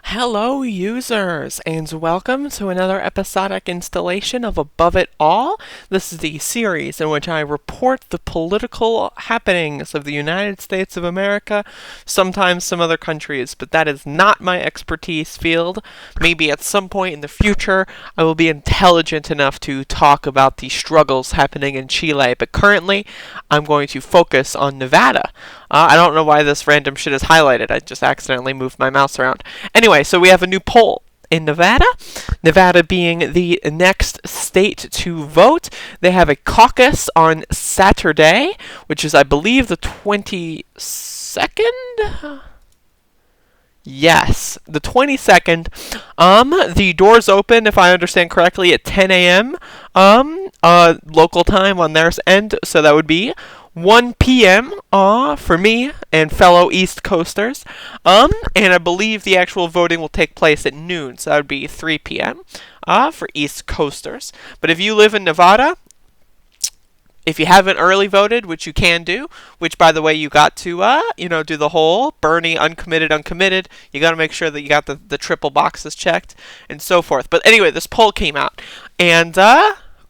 Hello, users, and welcome to another episodic installation of Above It All. This is the series in which I report the political happenings of the United States of America, sometimes some other countries, but that is not my expertise field. Maybe at some point in the future I will be intelligent enough to talk about the struggles happening in Chile, but currently I'm going to focus on Nevada. I don't know why this random shit is highlighted. I just accidentally moved my mouse around. Anyway, so we have a new poll in Nevada. Nevada being the next state to vote. They have a caucus on Saturday, which is, I believe, the 22nd? Yes, the 22nd. The doors open, if I understand correctly, at 10 a.m. Local time on their end, so that would be 1 p.m. For me and fellow East Coasters. And I believe the actual voting will take place at noon, so that would be 3 p.m. For East Coasters. But if you live in Nevada, if you haven't early voted, which you can do, which, by the way, you got to, do the whole Bernie uncommitted. You got to make sure that you got the triple boxes checked and so forth. But anyway, this poll came out, and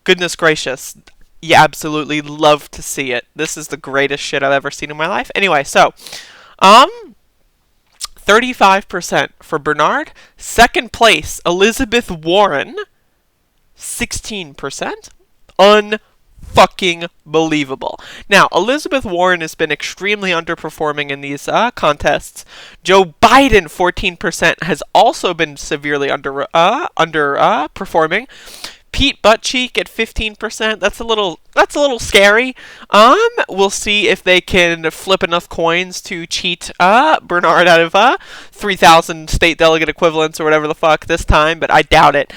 goodness gracious, you absolutely love to see it. This is the greatest shit I've ever seen in my life. Anyway, so 35% for Bernard. Second place, Elizabeth Warren, 16%. Unfucking believable. Now, Elizabeth Warren has been extremely underperforming in these contests. Joe Biden, 14%, has also been severely underperforming. Pete Buttigieg at 15%. That's a little scary. We'll see if they can flip enough coins to cheat Bernard out of 3,000 state delegate equivalents or whatever the fuck this time, but I doubt it.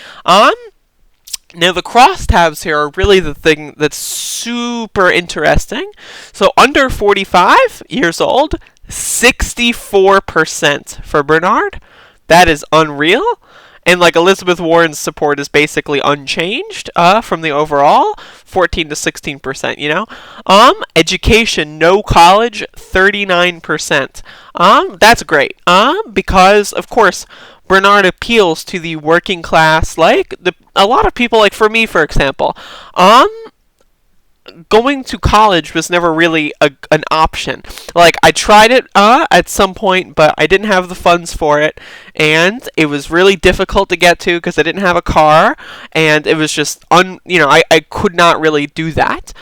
Now, the crosstabs here are really the thing that's super interesting. So, under 45 years old, 64% for Bernard. That is unreal. And, Elizabeth Warren's support is basically unchanged from the overall, 14 to 16%, Education, no college, 39%. That's great. Because, of course, Bernard appeals to the working class, a lot of people, for me, for example, going to college was never really an option. I tried it at some point, but I didn't have the funds for it, and it was really difficult to get to because I didn't have a car, and it was just I could not really do that.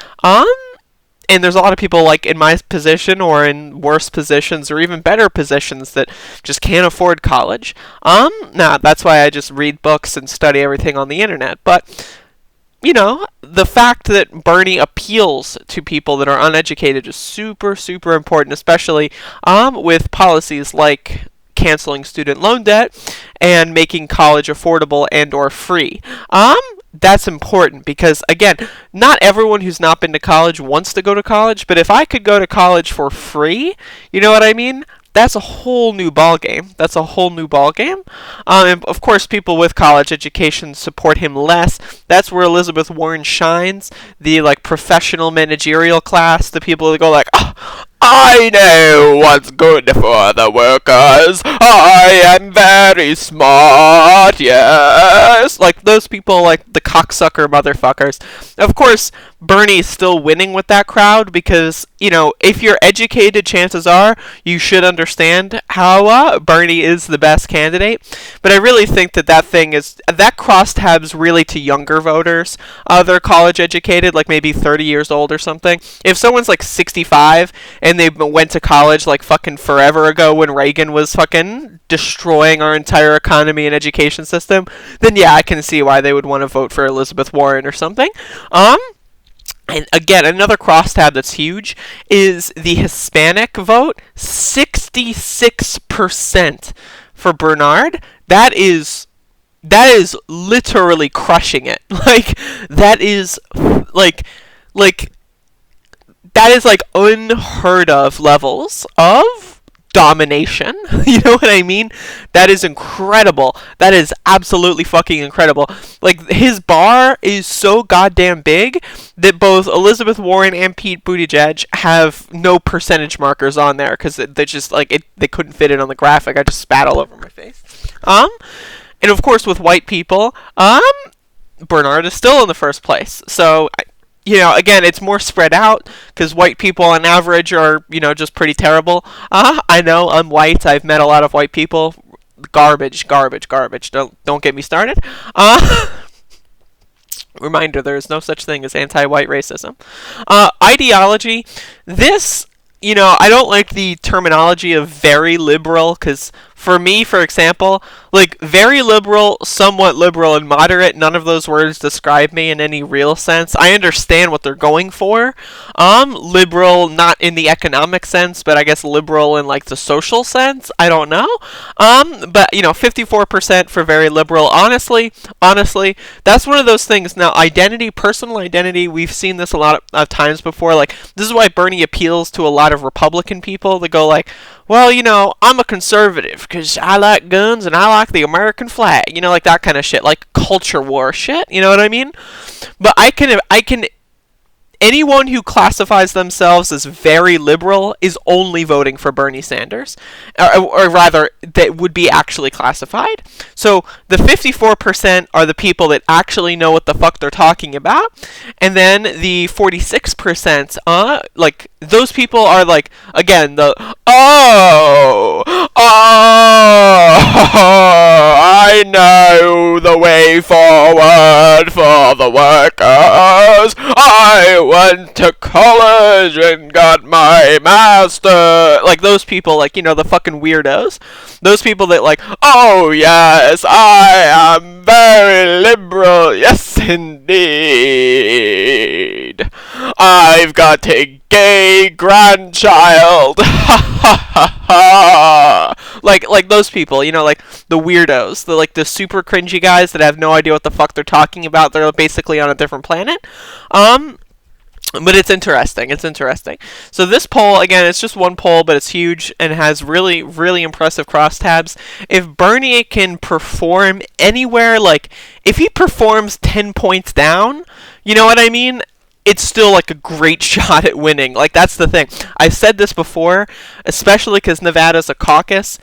And there's a lot of people in my position or in worse positions or even better positions that just can't afford college. That's why I just read books and study everything on the internet. But, the fact that Bernie appeals to people that are uneducated is super, super important, especially with policies like canceling student loan debt and making college affordable and or free. That's important because, again, not everyone who's not been to college wants to go to college, but if I could go to college for free, you know what I mean? That's a whole new ballgame. And of course, people with college education support him less. That's where Elizabeth Warren shines. The professional managerial class, the people that go oh, I know what's good for the workers. I am very smart, yes. Those people, the cocksucker motherfuckers. Of course, Bernie's still winning with that crowd because, if you're educated, chances are you should understand how Bernie is the best candidate. But I really think that crosstab's really to younger voters. They're college educated, maybe 30 years old or something. If someone's 65 and they went to college fucking forever ago when Reagan was fucking destroying our entire economy and education system, then yeah, I can see why they would want to vote for Elizabeth Warren or something. And again, another crosstab that's huge is the Hispanic vote. 66% for Bernard. That is literally crushing it. That is unheard of levels of domination. You know what I mean? That is incredible. That is absolutely fucking incredible. His bar is so goddamn big that both Elizabeth Warren and Pete Buttigieg have no percentage markers on there because they just they couldn't fit it on the graphic. I just spat all over my face. And of course, with white people, Bernard is still in the first place. So, you know, again, it's more spread out because white people on average are, you know, just pretty terrible. I know, I'm white. I've met a lot of white people. Garbage, garbage, garbage. Don't get me started. Reminder, there is no such thing as anti-white racism. Ideology. This, you know, I don't like the terminology of very liberal because for me, for example, like very liberal, somewhat liberal, and moderate, none of those words describe me in any real sense. I understand what they're going for. Liberal, not in the economic sense, but I guess liberal in like the social sense. I don't know. But you know, 54% for very liberal. Honestly, that's one of those things. Now, identity, personal identity, we've seen this a lot of times before. Like, this is why Bernie appeals to a lot of Republican people that go like, well, you know, I'm a conservative because I like guns and I like the American flag. You know, like that kind of shit, like culture war shit. You know what I mean? But I can. Anyone who classifies themselves as very liberal is only voting for Bernie Sanders, or rather, that would be actually classified. So the 54% are the people that actually know what the fuck they're talking about, and then the 46%, like those people are like, again, the I know the way forward for the workers. I went to college and got my master. Like those people, like, you know, the fucking weirdos. Those people that like, oh yes, I am very liberal. Yes, indeed. I've got a gay grandchild. like those people, you know, like the weirdos, the super cringy guys that have no idea what the fuck they're talking about. They're basically on a different planet. But it's interesting. It's interesting. So this poll, again, it's just one poll, but it's huge and has really, really impressive crosstabs. If Bernie can perform anywhere, like, if he performs 10 points down, you know what I mean? It's still, like, a great shot at winning. Like, that's the thing. I've said this before, especially because Nevada's a caucus.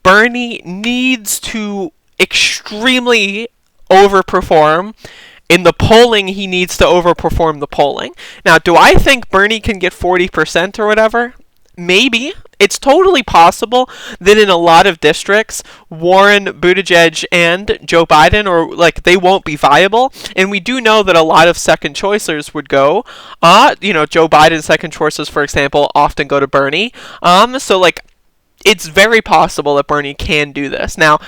Bernie needs to extremely overperform. In the polling, he needs to overperform the polling. Now, do I think Bernie can get 40% or whatever? Maybe. It's totally possible that in a lot of districts, Warren, Buttigieg, and Joe Biden, or like, they won't be viable. And we do know that a lot of second choicers would go. You know, Joe Biden's second choices, for example, often go to Bernie. So like, it's very possible that Bernie can do this. Now,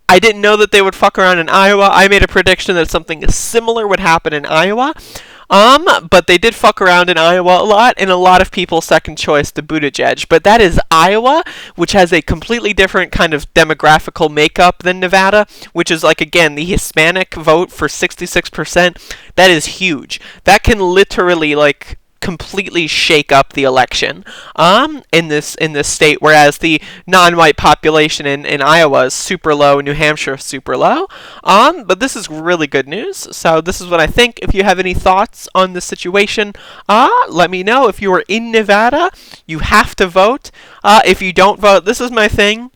I didn't know that they would fuck around in Iowa. I made a prediction that something similar would happen in Iowa. But they did fuck around in Iowa a lot, and a lot of people second choice to Buttigieg. But that is Iowa, which has a completely different kind of demographical makeup than Nevada, which is like, again, the Hispanic vote for 66%. That is huge. That can literally, like, completely shake up the election in this state, whereas the non-white population in Iowa is super low, New Hampshire is super low. But this is really good news. So this is what I think. If you have any thoughts on the situation, let me know. If you are in Nevada, you have to vote. If you don't vote, this is my thing.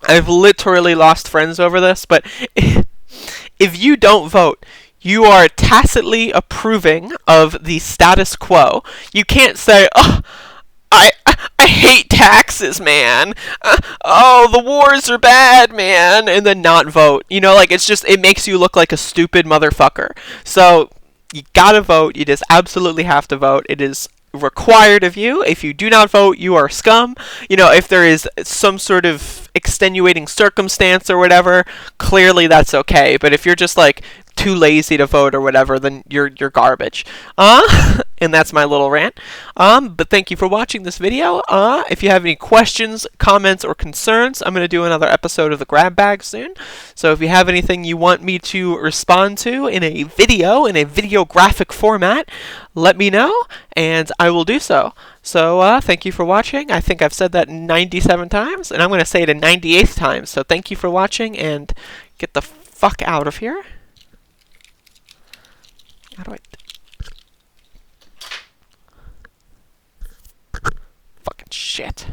I've literally lost friends over this, but if you don't vote, you are tacitly approving of the status quo. You can't say, oh, I hate taxes, man. Oh, the wars are bad, man, and then not vote. You know, like, it's just, it makes you look like a stupid motherfucker. So, you gotta vote. You just absolutely have to vote. It is required of you. If you do not vote, you are scum. You know, if there is some sort of extenuating circumstance or whatever, clearly that's okay. But if you're just like too lazy to vote or whatever, then you're garbage. And that's my little rant. But thank you for watching this video. If you have any questions, comments, or concerns, I'm going to do another episode of the Grab Bag soon. So if you have anything you want me to respond to in a video graphic format, let me know, and I will do so. So thank you for watching. I think I've said that 97 times, and I'm going to say it a 98th time. So thank you for watching, and get the fuck out of here. How do I... Fucking shit.